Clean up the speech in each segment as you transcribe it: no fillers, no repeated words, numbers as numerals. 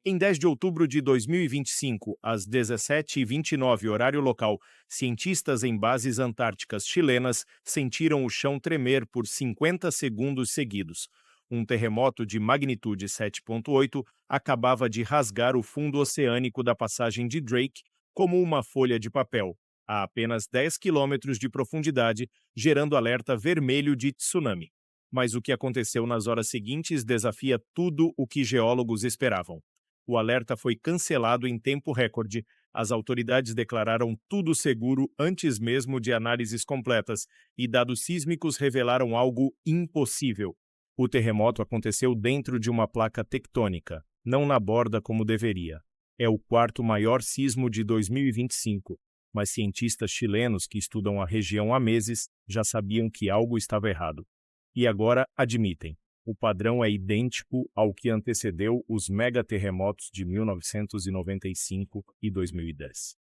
Em 10 de outubro de 2025, às 17h29, horário local, cientistas em bases antárticas chilenas sentiram o chão tremer por 50 segundos seguidos. Um terremoto de magnitude 7,8 acabava de rasgar o fundo oceânico da passagem de Drake como uma folha de papel, a apenas 10 quilômetros de profundidade, gerando alerta vermelho de tsunami. Mas o que aconteceu nas horas seguintes desafia tudo o que geólogos esperavam. O alerta foi cancelado em tempo recorde. As autoridades declararam tudo seguro antes mesmo de análises completas, e dados sísmicos revelaram algo impossível. O terremoto aconteceu dentro de uma placa tectônica, não na borda como deveria. É o quarto maior sismo de 2025, mas cientistas chilenos que estudam a região há meses já sabiam que algo estava errado. E agora admitem. O padrão é idêntico ao que antecedeu os megaterremotos de 1995 e 2010.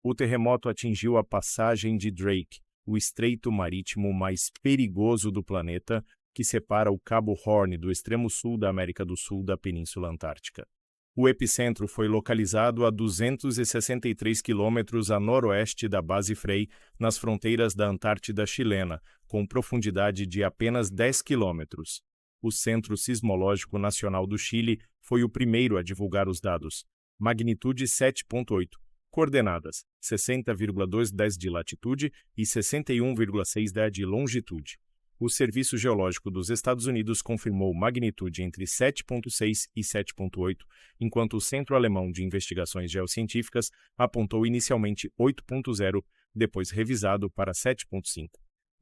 O terremoto atingiu a passagem de Drake, o estreito marítimo mais perigoso do planeta, que separa o Cabo Horn do extremo sul da América do Sul da Península Antártica. O epicentro foi localizado a 263 quilômetros a noroeste da base Frei, nas fronteiras da Antártida chilena, com profundidade de apenas 10 quilômetros. O Centro Sismológico Nacional do Chile foi o primeiro a divulgar os dados. Magnitude 7,8. Coordenadas 60,210 de latitude e 61,610 de longitude. O Serviço Geológico dos Estados Unidos confirmou magnitude entre 7,6 e 7,8, enquanto o Centro Alemão de Investigações Geocientíficas apontou inicialmente 8,0, depois revisado para 7,5.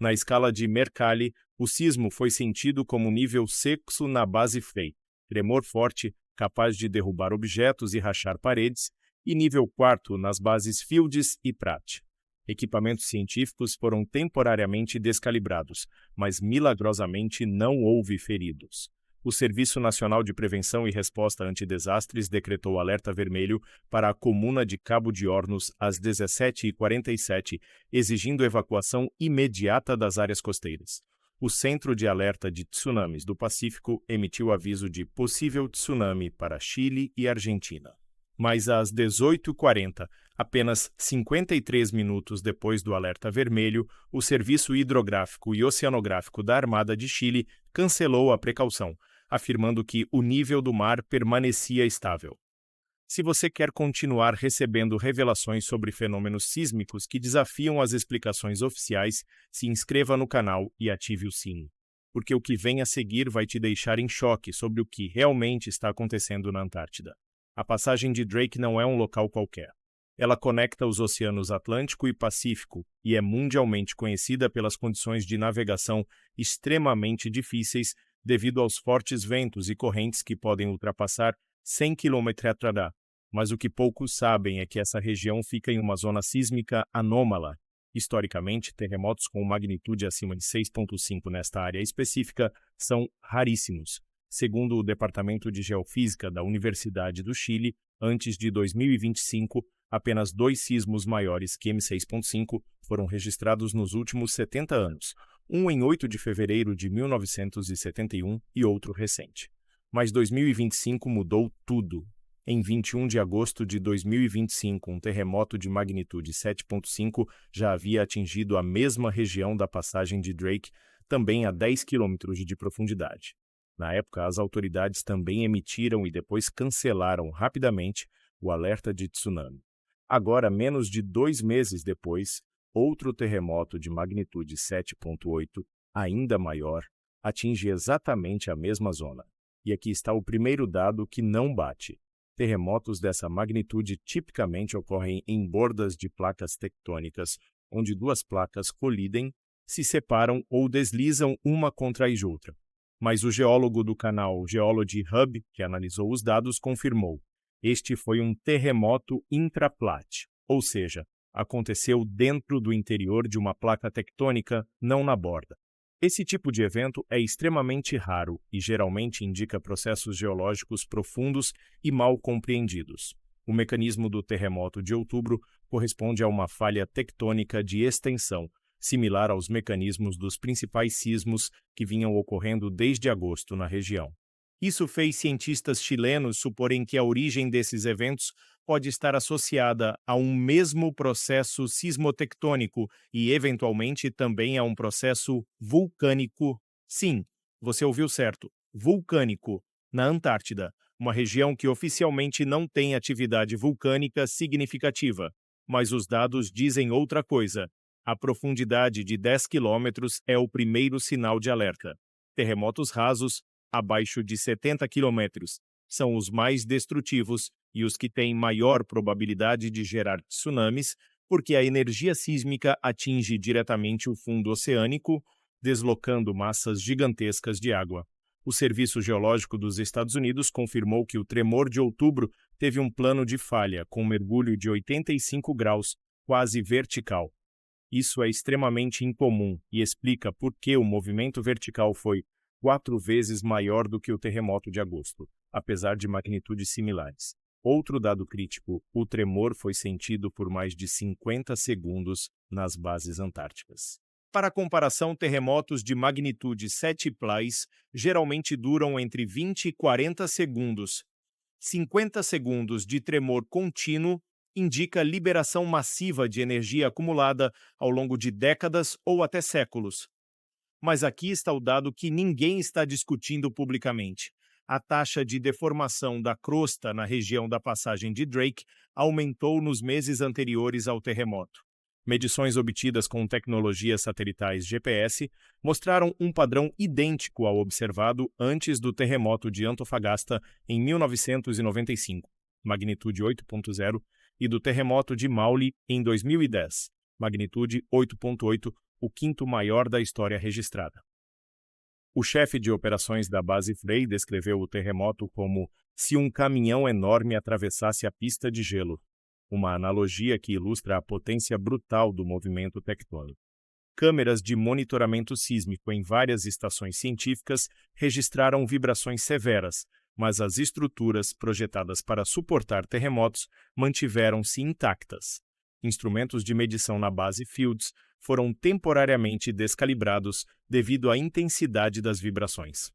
Na escala de Mercalli, o sismo foi sentido como nível sexto na base Frei, tremor forte, capaz de derrubar objetos e rachar paredes, e nível quarto nas bases Fields e Pratt. Equipamentos científicos foram temporariamente descalibrados, mas milagrosamente não houve feridos. O Serviço Nacional de Prevenção e Resposta a Antidesastres decretou alerta vermelho para a comuna de Cabo de Hornos às 17h47, exigindo evacuação imediata das áreas costeiras. O Centro de Alerta de Tsunamis do Pacífico emitiu aviso de possível tsunami para Chile e Argentina. Mas às 18h40, apenas 53 minutos depois do alerta vermelho, o Serviço Hidrográfico e Oceanográfico da Armada de Chile cancelou a precaução, afirmando que o nível do mar permanecia estável. Se você quer continuar recebendo revelações sobre fenômenos sísmicos que desafiam as explicações oficiais, se inscreva no canal e ative o sino, porque o que vem a seguir vai te deixar em choque sobre o que realmente está acontecendo na Antártida. A passagem de Drake não é um local qualquer. Ela conecta os oceanos Atlântico e Pacífico e é mundialmente conhecida pelas condições de navegação extremamente difíceis devido aos fortes ventos e correntes que podem ultrapassar 100 km/h. Mas o que poucos sabem é que essa região fica em uma zona sísmica anômala. Historicamente, terremotos com magnitude acima de 6,5 nesta área específica são raríssimos. Segundo o Departamento de Geofísica da Universidade do Chile, antes de 2025, apenas 2 sismos maiores que M6,5 foram registrados nos últimos 70 anos, um em 8 de fevereiro de 1971 e outro recente. Mas 2025 mudou tudo. Em 21 de agosto de 2025, um terremoto de magnitude 7,5 já havia atingido a mesma região da passagem de Drake, também a 10 quilômetros de profundidade. Na época, as autoridades também emitiram e depois cancelaram rapidamente o alerta de tsunami. Agora, menos de 2 meses depois, outro terremoto de magnitude 7,8, ainda maior, atinge exatamente a mesma zona. E aqui está o primeiro dado que não bate. Terremotos dessa magnitude tipicamente ocorrem em bordas de placas tectônicas, onde 2 placas colidem, se separam ou deslizam uma contra a outra. Mas o geólogo do canal Geology Hub, que analisou os dados, confirmou: este foi um terremoto intraplate, ou seja, aconteceu dentro do interior de uma placa tectônica, não na borda. Esse tipo de evento é extremamente raro e geralmente indica processos geológicos profundos e mal compreendidos. O mecanismo do terremoto de outubro corresponde a uma falha tectônica de extensão, similar aos mecanismos dos principais sismos que vinham ocorrendo desde agosto na região. Isso fez cientistas chilenos suporem que a origem desses eventos pode estar associada a um mesmo processo sismotectônico e, eventualmente, também a um processo vulcânico. Sim, você ouviu certo, vulcânico, na Antártida, uma região que oficialmente não tem atividade vulcânica significativa. Mas os dados dizem outra coisa. A profundidade de 10 quilômetros é o primeiro sinal de alerta. Terremotos rasos, abaixo de 70 quilômetros, são os mais destrutivos e os que têm maior probabilidade de gerar tsunamis, porque a energia sísmica atinge diretamente o fundo oceânico, deslocando massas gigantescas de água. O Serviço Geológico dos Estados Unidos confirmou que o tremor de outubro teve um plano de falha, com mergulho de 85 graus, quase vertical. Isso é extremamente incomum e explica por que o movimento vertical foi 4 vezes maior do que o terremoto de agosto, apesar de magnitudes similares. Outro dado crítico, o tremor foi sentido por mais de 50 segundos nas bases antárticas. Para comparação, terremotos de magnitude 7 Plis geralmente duram entre 20 e 40 segundos. 50 segundos de tremor contínuo indica liberação massiva de energia acumulada ao longo de décadas ou até séculos. Mas aqui está o dado que ninguém está discutindo publicamente. A taxa de deformação da crosta na região da passagem de Drake aumentou nos meses anteriores ao terremoto. Medições obtidas com tecnologias satelitais GPS mostraram um padrão idêntico ao observado antes do terremoto de Antofagasta em 1995, magnitude 8.0, e do terremoto de Maule em 2010, magnitude 8.8, o quinto maior da história registrada. O chefe de operações da base Frey descreveu o terremoto como se um caminhão enorme atravessasse a pista de gelo, uma analogia que ilustra a potência brutal do movimento tectônico. Câmeras de monitoramento sísmico em várias estações científicas registraram vibrações severas, mas as estruturas projetadas para suportar terremotos mantiveram-se intactas. Instrumentos de medição na base Fields foram temporariamente descalibrados devido à intensidade das vibrações.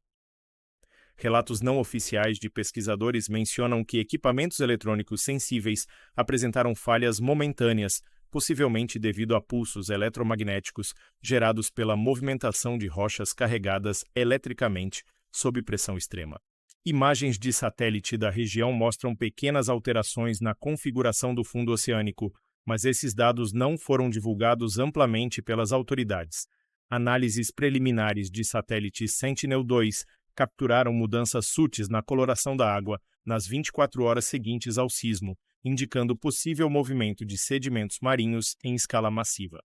Relatos não oficiais de pesquisadores mencionam que equipamentos eletrônicos sensíveis apresentaram falhas momentâneas, possivelmente devido a pulsos eletromagnéticos gerados pela movimentação de rochas carregadas eletricamente sob pressão extrema. Imagens de satélite da região mostram pequenas alterações na configuração do fundo oceânico, mas esses dados não foram divulgados amplamente pelas autoridades. Análises preliminares de satélite Sentinel-2 capturaram mudanças sutis na coloração da água nas 24 horas seguintes ao sismo, indicando possível movimento de sedimentos marinhos em escala massiva.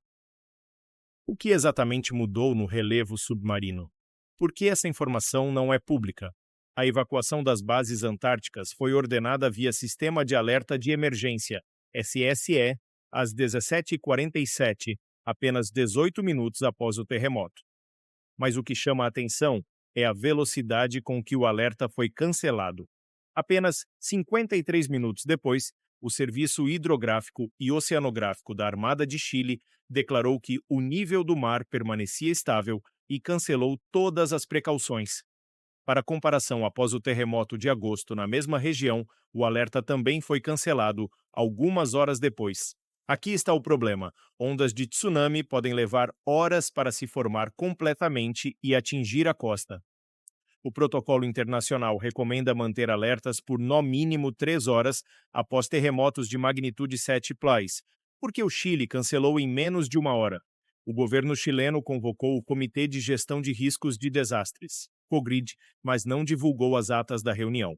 O que exatamente mudou no relevo submarino? Por que essa informação não é pública? A evacuação das bases antárticas foi ordenada via Sistema de Alerta de Emergência, SSE, às 17h47, apenas 18 minutos após o terremoto. Mas o que chama a atenção é a velocidade com que o alerta foi cancelado. Apenas 53 minutos depois, o Serviço Hidrográfico e Oceanográfico da Armada de Chile declarou que o nível do mar permanecia estável e cancelou todas as precauções. Para comparação, após o terremoto de agosto na mesma região, o alerta também foi cancelado algumas horas depois. Aqui está o problema: ondas de tsunami podem levar horas para se formar completamente e atingir a costa. O protocolo internacional recomenda manter alertas por no mínimo 3 horas após terremotos de magnitude 7 Plis, porque o Chile cancelou em menos de 1 hora. O governo chileno convocou o Comitê de Gestão de Riscos de Desastres, COGRID, mas não divulgou as atas da reunião.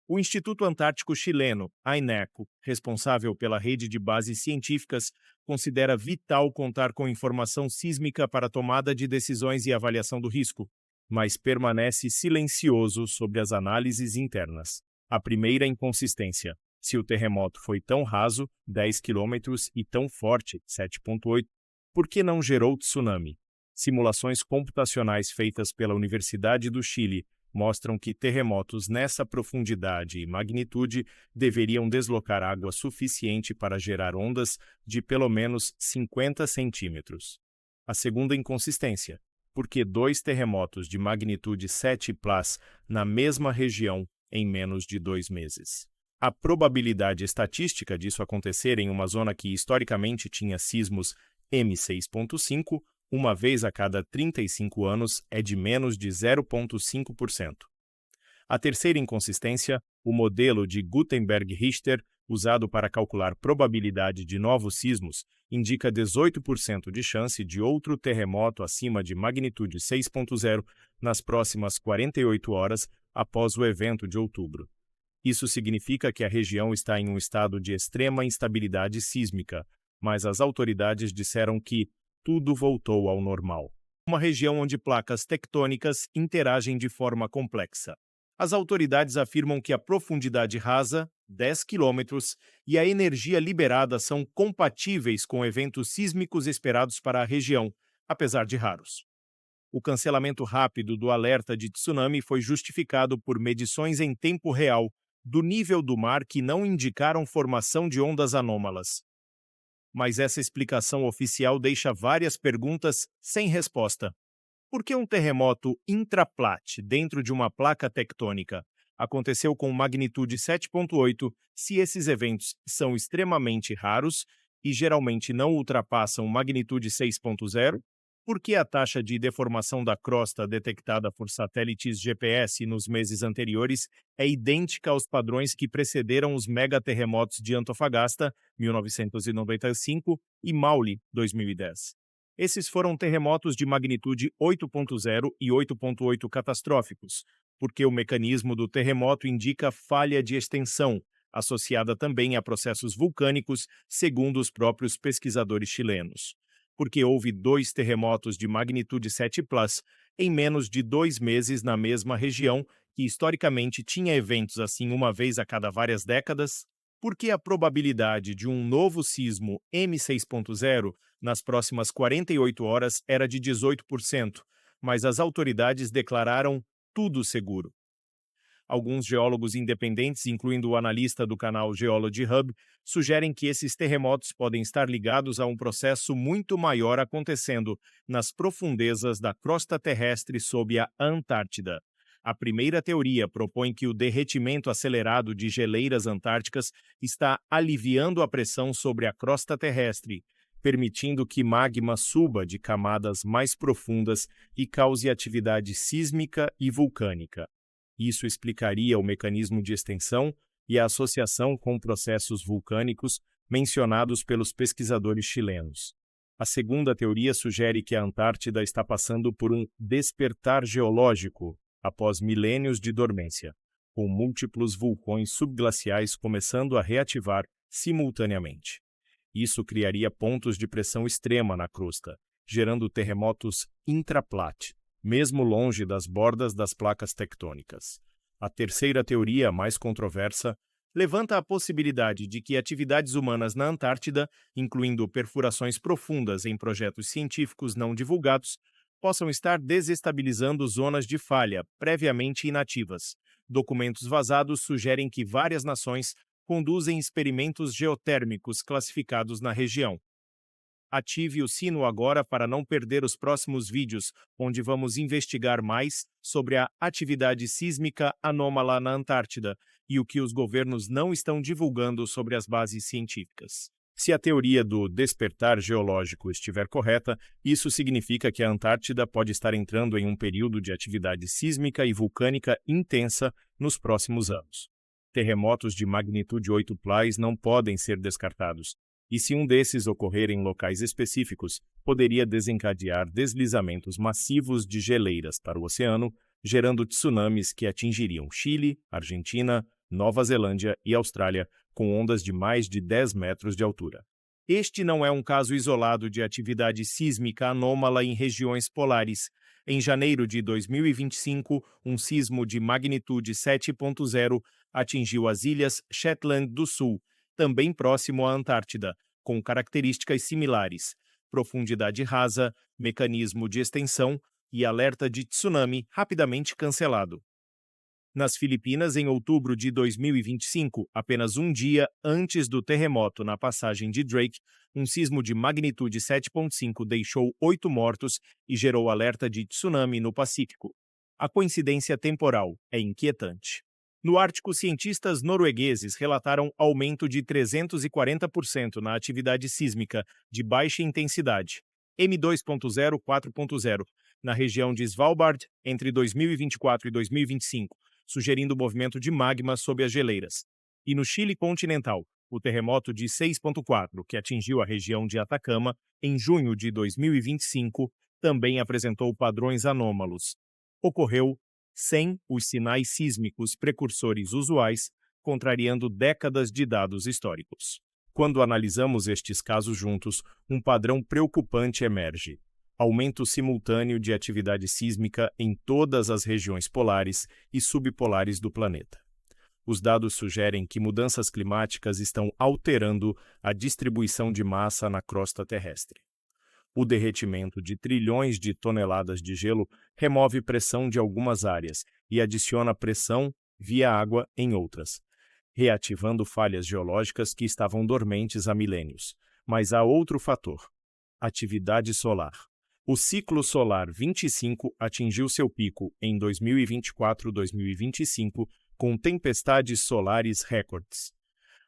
O Instituto Antártico Chileno, AINECO, responsável pela rede de bases científicas, considera vital contar com informação sísmica para tomada de decisões e avaliação do risco, mas permanece silencioso sobre as análises internas. A primeira inconsistência: se o terremoto foi tão raso, 10 quilômetros, e tão forte, 7.8, por que não gerou tsunami? Simulações computacionais feitas pela Universidade do Chile mostram que terremotos nessa profundidade e magnitude deveriam deslocar água suficiente para gerar ondas de pelo menos 50 centímetros. A segunda inconsistência: porque dois terremotos de magnitude 7 na mesma região em menos de 2 meses. A probabilidade estatística disso acontecer em uma zona que historicamente tinha sismos M6.5, uma vez a cada 35 anos, é de menos de 0,5%. A terceira inconsistência, o modelo de Gutenberg-Richter, usado para calcular probabilidade de novos sismos, indica 18% de chance de outro terremoto acima de magnitude 6.0 nas próximas 48 horas após o evento de outubro. Isso significa que a região está em um estado de extrema instabilidade sísmica, mas as autoridades disseram que tudo voltou ao normal. Uma região onde placas tectônicas interagem de forma complexa. As autoridades afirmam que a profundidade rasa, 10 quilômetros, e a energia liberada são compatíveis com eventos sísmicos esperados para a região, apesar de raros. O cancelamento rápido do alerta de tsunami foi justificado por medições em tempo real do nível do mar que não indicaram formação de ondas anômalas. Mas essa explicação oficial deixa várias perguntas sem resposta. Por que um terremoto intraplat dentro de uma placa tectônica aconteceu com magnitude 7.8 se esses eventos são extremamente raros e geralmente não ultrapassam magnitude 6.0? Por que a taxa de deformação da crosta detectada por satélites GPS nos meses anteriores é idêntica aos padrões que precederam os megaterremotos de Antofagasta, 1995, e Maule, 2010? Esses foram terremotos de magnitude 8.0 e 8.8 catastróficos, porque o mecanismo do terremoto indica falha de extensão, associada também a processos vulcânicos, segundo os próprios pesquisadores chilenos. Porque houve 2 terremotos de magnitude 7 em menos de 2 meses na mesma região, que historicamente tinha eventos assim uma vez a cada várias décadas? Porque a probabilidade de um novo sismo M6.0 nas próximas 48 horas era de 18%, mas as autoridades declararam tudo seguro. Alguns geólogos independentes, incluindo o analista do canal Geology Hub, sugerem que esses terremotos podem estar ligados a um processo muito maior acontecendo nas profundezas da crosta terrestre sob a Antártida. A primeira teoria propõe que o derretimento acelerado de geleiras antárticas está aliviando a pressão sobre a crosta terrestre, permitindo que magma suba de camadas mais profundas e cause atividade sísmica e vulcânica. Isso explicaria o mecanismo de extensão e a associação com processos vulcânicos mencionados pelos pesquisadores chilenos. A segunda teoria sugere que a Antártida está passando por um despertar geológico após milênios de dormência, com múltiplos vulcões subglaciais começando a reativar simultaneamente. Isso criaria pontos de pressão extrema na crosta, gerando terremotos intraplat, mesmo longe das bordas das placas tectônicas. A terceira teoria, mais controversa, levanta a possibilidade de que atividades humanas na Antártida, incluindo perfurações profundas em projetos científicos não divulgados, possam estar desestabilizando zonas de falha previamente inativas. Documentos vazados sugerem que várias nações conduzem experimentos geotérmicos classificados na região. Ative o sino agora para não perder os próximos vídeos, onde vamos investigar mais sobre a atividade sísmica anômala na Antártida e o que os governos não estão divulgando sobre as bases científicas. Se a teoria do despertar geológico estiver correta, isso significa que a Antártida pode estar entrando em um período de atividade sísmica e vulcânica intensa nos próximos anos. Terremotos de magnitude 8 não podem ser descartados. E se um desses ocorrer em locais específicos, poderia desencadear deslizamentos massivos de geleiras para o oceano, gerando tsunamis que atingiriam Chile, Argentina, Nova Zelândia e Austrália, com ondas de mais de 10 metros de altura. Este não é um caso isolado de atividade sísmica anômala em regiões polares. Em janeiro de 2025, um sismo de magnitude 7.0 atingiu as ilhas Shetland do Sul, também próximo à Antártida, com características similares: profundidade rasa, mecanismo de extensão e alerta de tsunami rapidamente cancelado. Nas Filipinas, em outubro de 2025, apenas um dia antes do terremoto na passagem de Drake, um sismo de magnitude 7,5 deixou 8 mortos e gerou alerta de tsunami no Pacífico. A coincidência temporal é inquietante. No Ártico, cientistas noruegueses relataram aumento de 340% na atividade sísmica de baixa intensidade, M2.0 4.0, na região de Svalbard entre 2024 e 2025, sugerindo o movimento de magma sob as geleiras. E no Chile continental, o terremoto de 6.4, que atingiu a região de Atacama em junho de 2025, também apresentou padrões anômalos. Ocorreu sem os sinais sísmicos precursores usuais, contrariando décadas de dados históricos. Quando analisamos estes casos juntos, um padrão preocupante emerge: aumento simultâneo de atividade sísmica em todas as regiões polares e subpolares do planeta. Os dados sugerem que mudanças climáticas estão alterando a distribuição de massa na crosta terrestre. O derretimento de trilhões de toneladas de gelo remove pressão de algumas áreas e adiciona pressão via água em outras, reativando falhas geológicas que estavam dormentes há milênios. Mas há outro fator: atividade solar. O ciclo solar 25 atingiu seu pico em 2024-2025 com tempestades solares recordes.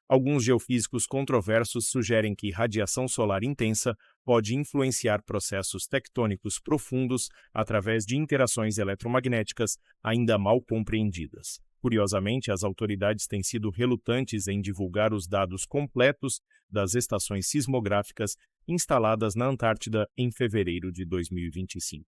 Alguns geofísicos controversos sugerem que radiação solar intensa pode influenciar processos tectônicos profundos através de interações eletromagnéticas ainda mal compreendidas. Curiosamente, as autoridades têm sido relutantes em divulgar os dados completos das estações sismográficas instaladas na Antártida em fevereiro de 2025.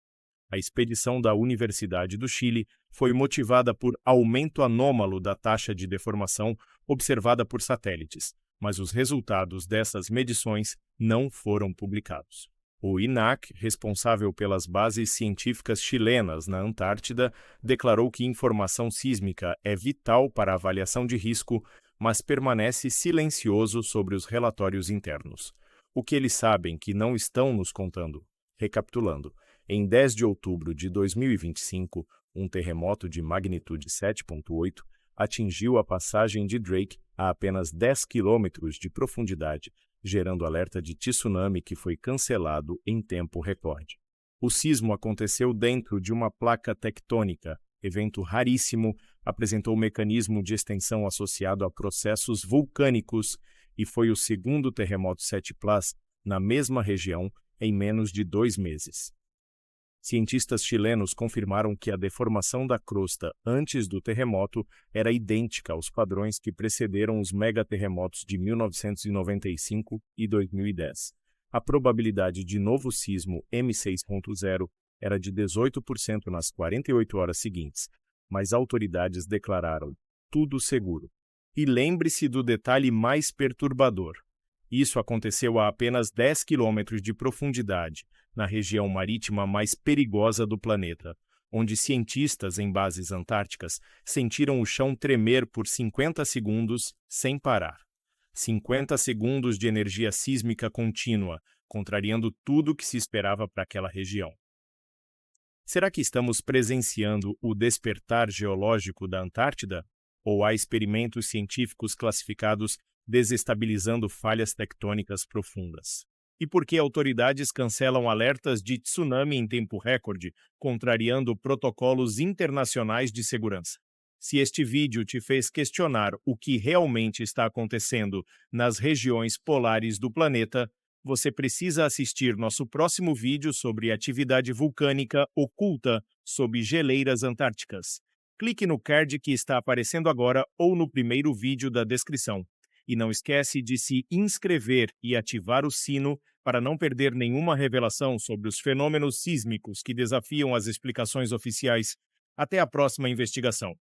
A expedição da Universidade do Chile foi motivada por aumento anômalo da taxa de deformação observada por satélites, mas os resultados dessas medições não foram publicados. O INAC, responsável pelas bases científicas chilenas na Antártida, declarou que informação sísmica é vital para a avaliação de risco, mas permanece silencioso sobre os relatórios internos. O que eles sabem que não estão nos contando? Recapitulando, em 10 de outubro de 2025, um terremoto de magnitude 7,8 atingiu a passagem de Drake a apenas 10 quilômetros de profundidade, gerando alerta de tsunami que foi cancelado em tempo recorde. O sismo aconteceu dentro de uma placa tectônica, evento raríssimo, apresentou mecanismo de extensão associado a processos vulcânicos e foi o segundo terremoto 7 Plus na mesma região em menos de 2 meses. Cientistas chilenos confirmaram que a deformação da crosta antes do terremoto era idêntica aos padrões que precederam os megaterremotos de 1995 e 2010. A probabilidade de novo sismo M6.0 era de 18% nas 48 horas seguintes, mas autoridades declararam tudo seguro. E lembre-se do detalhe mais perturbador. Isso aconteceu a apenas 10 quilômetros de profundidade, na região marítima mais perigosa do planeta, onde cientistas em bases antárticas sentiram o chão tremer por 50 segundos sem parar. 50 segundos de energia sísmica contínua, contrariando tudo o que se esperava para aquela região. Será que estamos presenciando o despertar geológico da Antártida? Ou há experimentos científicos classificados desestabilizando falhas tectônicas profundas? E por que autoridades cancelam alertas de tsunami em tempo recorde, contrariando protocolos internacionais de segurança? Se este vídeo te fez questionar o que realmente está acontecendo nas regiões polares do planeta, você precisa assistir nosso próximo vídeo sobre atividade vulcânica oculta sob geleiras antárticas. Clique no card que está aparecendo agora ou no primeiro vídeo da descrição. E não esquece de se inscrever e ativar o sino para não perder nenhuma revelação sobre os fenômenos sísmicos que desafiam as explicações oficiais. Até a próxima investigação.